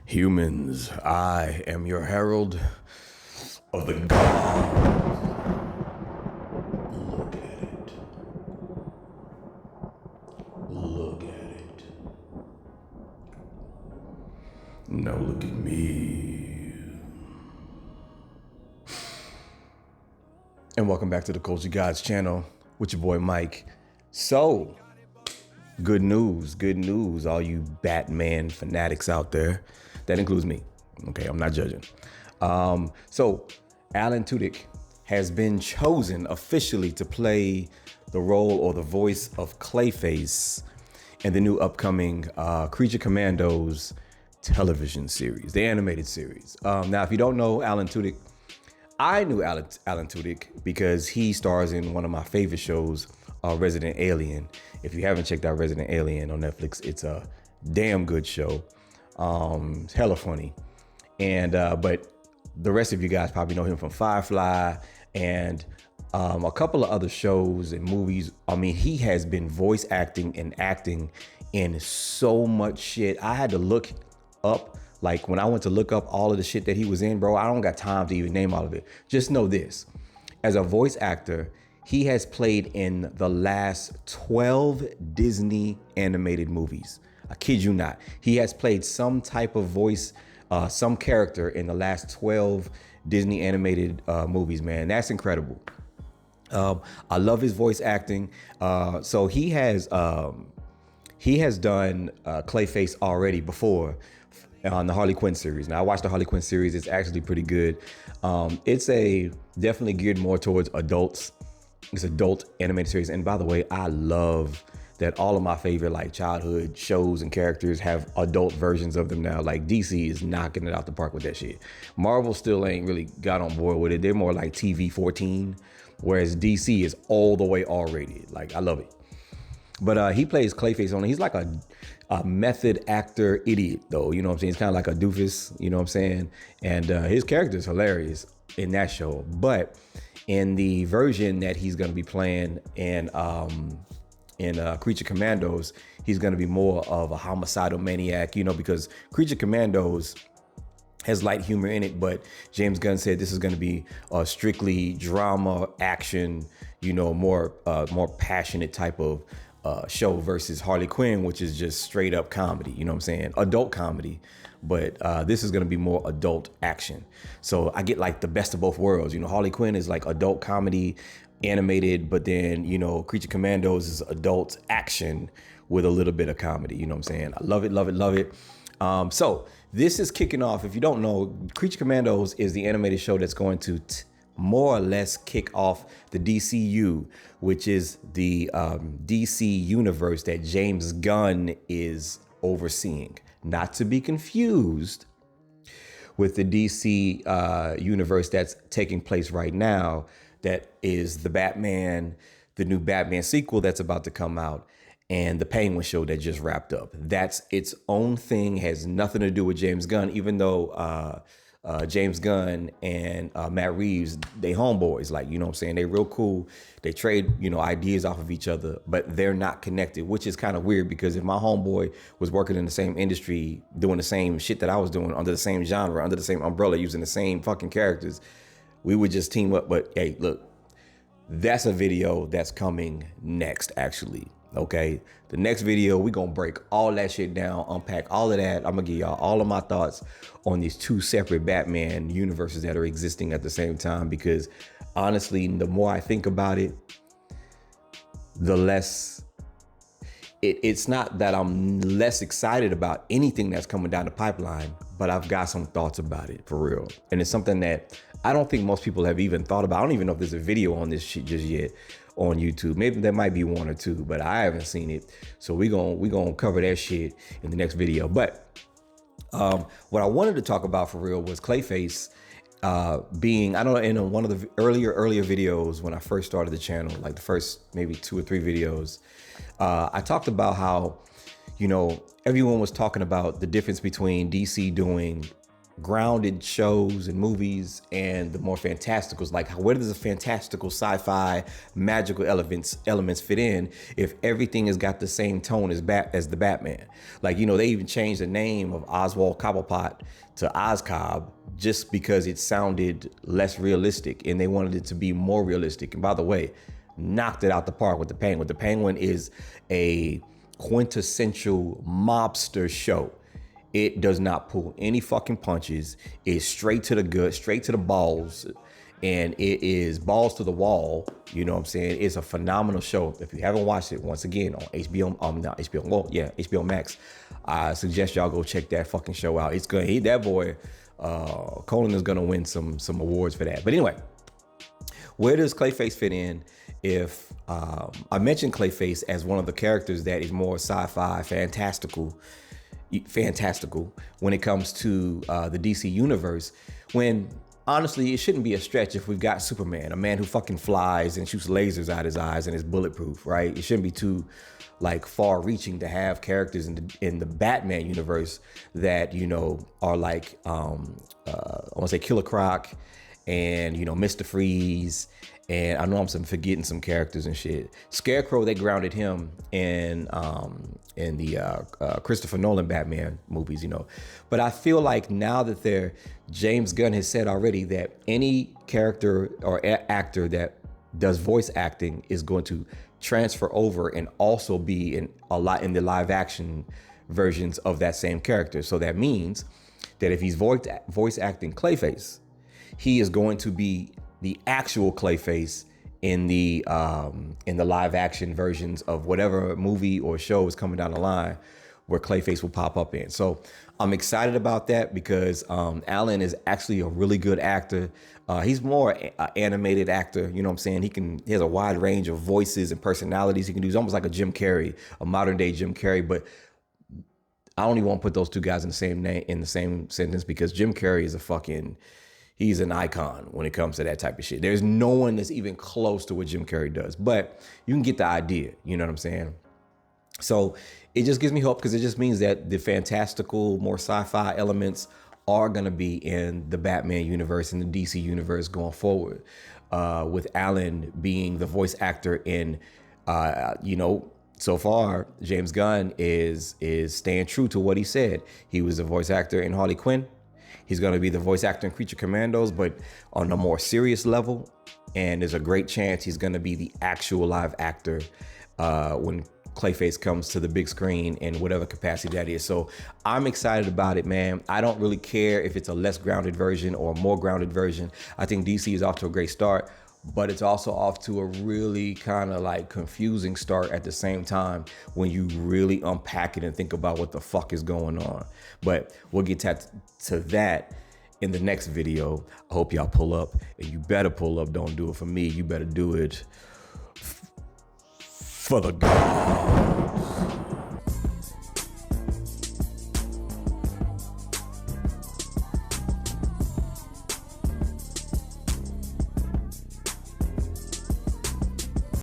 Humans, I am your herald of the god. Look at it. Look at it. Now look at me. And welcome back to the Culture Gods channel with your boy Mike. So, good news, all you Batman fanatics out there. That includes me. Okay, I'm not judging. So, Alan Tudyk has been chosen officially to play the role or the voice of Clayface in the new upcoming Creature Commandos television series, the animated series. Now, if you don't know Alan Tudyk, I knew Alan Tudyk because he stars in one of my favorite shows, Resident Alien. If you haven't checked out Resident Alien on Netflix, it's a damn good show. It's hella funny. And but the rest of you guys probably know him from Firefly and a couple of other shows and movies. I mean, he has been voice acting and acting in so much shit. I had to look up, like when I went to look up all of the shit that he was in, bro, I don't got time to even name all of it. Just know this, as a voice actor, he has played in the last 12 Disney animated movies. I kid you not. He has played some type of voice, some character in the last 12 Disney animated movies, man. That's incredible. I love his voice acting. So he has done Clayface already before on the Harley Quinn series. Now I watched the Harley Quinn series. It's actually pretty good. It's definitely geared more towards adults. It's adult animated series. And by the way, I love that all of my favorite like childhood shows and characters have adult versions of them now. Like DC is knocking it out the park with that shit. Marvel still ain't really got on board with it. They're more like TV 14, whereas DC is all the way R-rated. Like, I love it. But he plays Clayface on it. He's like a method actor idiot though. You know what I'm saying? He's kind of like a doofus, you know what I'm saying? And his character is hilarious in that show. But in the version that he's gonna be playing in Creature Commandos, he's gonna be more of a homicidal maniac, you know, because Creature Commandos has light humor in it, but James Gunn said this is gonna be a strictly drama, action, you know, more passionate type of show versus Harley Quinn, which is just straight up comedy, you know what I'm saying? Adult comedy, but this is gonna be more adult action. So I get like the best of both worlds. You know, Harley Quinn is like adult comedy, animated, but then, you know, Creature Commandos is adult action with a little bit of comedy, you know what I'm saying? I love it, love it, love it. So this is kicking off. If you don't know, Creature Commandos is the animated show that's going to more or less kick off the DCU, which is the DC universe that James Gunn is overseeing. Not to be confused with the DC universe that's taking place right now. That is the Batman, the new Batman sequel that's about to come out, and the Penguin show that just wrapped up. That's its own thing, has nothing to do with James Gunn, even though James Gunn and Matt Reeves, they homeboys, like, you know what I'm saying? They real cool. They trade, you know, ideas off of each other, but they're not connected, which is kind of weird because if my homeboy was working in the same industry, doing the same shit that I was doing under the same genre, under the same umbrella, using the same fucking characters, we would just team up. But hey, look, that's a video that's coming next, actually. Okay, the next video, we gonna break all that shit down, unpack all of that. I'm gonna give y'all all of my thoughts on these two separate Batman universes that are existing at the same time, because honestly, the more I think about it, the less it's not that I'm less excited about anything that's coming down the pipeline, but I've got some thoughts about it for real. And it's something that I don't think most people have even thought about. I don't even know if there's a video on this shit just yet on YouTube. Maybe there might be one or two, but I haven't seen it. So we gonna cover that shit in the next video. But what I wanted to talk about for real was Clayface being, I don't know, in one of the earlier videos when I first started the channel, like the first maybe 2 or 3 videos, I talked about how, you know, everyone was talking about the difference between DC doing grounded shows and movies and the more fantasticals. Like, where does the fantastical, sci-fi, magical elements fit in if everything has got the same tone as the Batman? Like, you know, they even changed the name of Oswald Cobblepot to Oscobb just because it sounded less realistic and they wanted it to be more realistic. And by the way, knocked it out the park with the Penguin. The Penguin is a quintessential mobster show. It does not pull any fucking punches. It's straight to the gut, straight to the balls, and it is balls to the wall. You know what I'm saying? It's a phenomenal show. If you haven't watched it, once again on HBO Max, I suggest y'all go check that fucking show out. It's gonna that boy, Conan is gonna win some awards for that. But anyway, where does Clayface fit in? If I mentioned Clayface as one of the characters that is more sci-fi, fantastical when it comes to the DC universe, when honestly it shouldn't be a stretch if we've got Superman, a man who fucking flies and shoots lasers out his eyes and is bulletproof, right? It shouldn't be too like far reaching to have characters in the Batman universe that, you know, are like I want to say Killer Croc and, you know, Mr. Freeze. And I know I'm forgetting some characters and shit. Scarecrow, they grounded him in the Christopher Nolan Batman movies, you know. But I feel like now that James Gunn has said already that any character or actor that does voice acting is going to transfer over and also be in the live action versions of that same character. So that means that if he's voice acting Clayface, he is going to be the actual Clayface in the live action versions of whatever movie or show is coming down the line where Clayface will pop up in. So I'm excited about that because Alan is actually a really good actor. He's more an animated actor, you know what I'm saying? He has a wide range of voices and personalities he can do. He's almost like a Jim Carrey, a modern day Jim Carrey, but I don't even want to put those two guys in the same sentence because Jim Carrey is he's an icon when it comes to that type of shit. There's no one that's even close to what Jim Carrey does, but you can get the idea, you know what I'm saying? So it just gives me hope because it just means that the fantastical, more sci-fi elements are gonna be in the Batman universe and the DC universe going forward, with Alan being the voice actor in, you know, so far, James Gunn is staying true to what he said. He was a voice actor in Harley Quinn. He's going to be the voice actor in Creature Commandos, but on a more serious level. And there's a great chance he's going to be the actual live actor when Clayface comes to the big screen in whatever capacity that is. So I'm excited about it, man. I don't really care if it's a less grounded version or a more grounded version. I think DC is off to a great start, but it's also off to a really kind of like confusing start at the same time when you really unpack it and think about what the fuck is going on. But we'll get to that in the next video. I hope y'all pull up, and you better pull up. Don't do it for me. You better do it for the God.